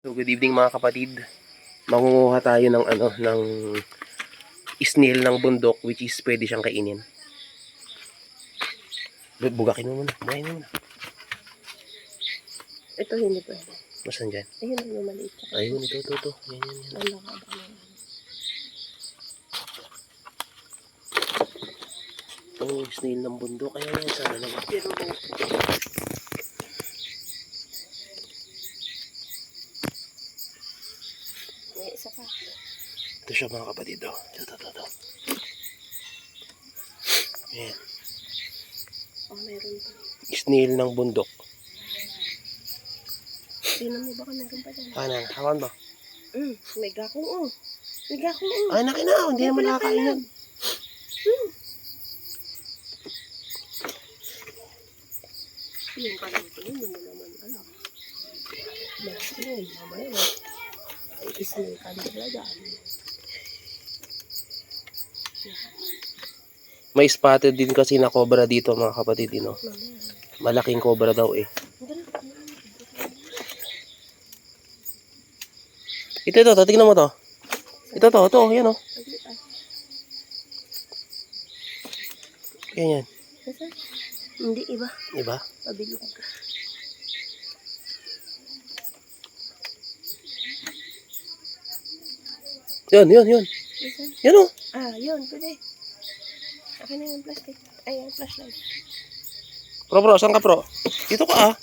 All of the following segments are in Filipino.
So good evening mga kapatid. Mangunguha tayo ng ng snail ng bundok which is pwede siyang kainin. Bugakin mo muna. Bugakin mo muna. Ito hindi pwede. Nasaan dyan? Ayun yung maliit. Ayun, ito. Yan. Wala ka ba? Ito, snail ng bundok. Kaya yan, sana naman. Pero may isa pa. Ito siya mga kapatid. Oh. Ito. Yan. Oh, meron pa. Snail ng bundok. Tingnan mo baka meron pa dyan. Kanan, hawan ba? May gakong oh. May gakong oh. Ay, nakina. Hindi naman nakakain yan. Yung paluto, hindi mo naman alam. Basta yun, mamaya mo. Ay, isang kandila dyan. May spotted din kasi na cobra dito mga kapatid. No? Mamaya. Malaking cobra daw eh. Ito. Tingnan mo to. Ito. Yan o. Yan. Hindi, iba. Iba? Pabilog. Yan. Isa? Yan o. Yun, pwede. Akin na yung plastic. Ay, yung flashlight. Pro, saan ka pro? Dito ka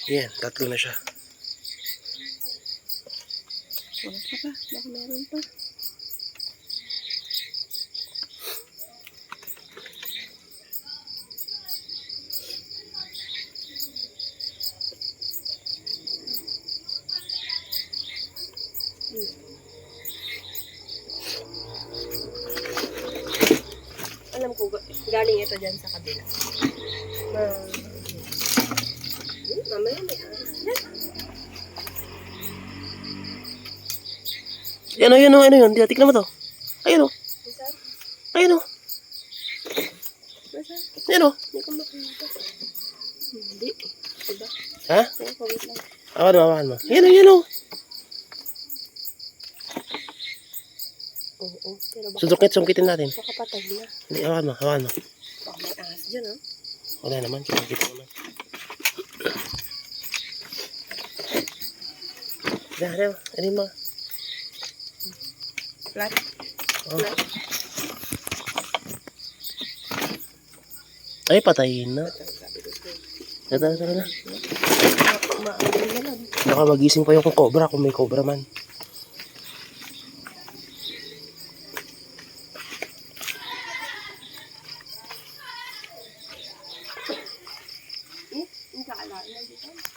Yan, tatlo na siya. Wala pa pa. Baka meron pa. Alam ko, galing ito dyan sa kabila. Mamaya may aras dyan. Yan o. Tignan mo to. Ayun o. Nasaan? Yan o. Hindi ko makita. Hindi. Diba? Ha? Kaya ko, wait lang. Awan mo. Yan o. Oo. Pero Sungkitin natin. baka patay na. Hindi, awan mo. Baka may ahas dyan, ha? Wala naman. Kita naman. Ano mo? Flat. Oh. Flat. Ay, patayin na. Tara na. Maaaring na lang. Baka magising pa yung cobra kung may cobra man. Hindi ka alain na dito.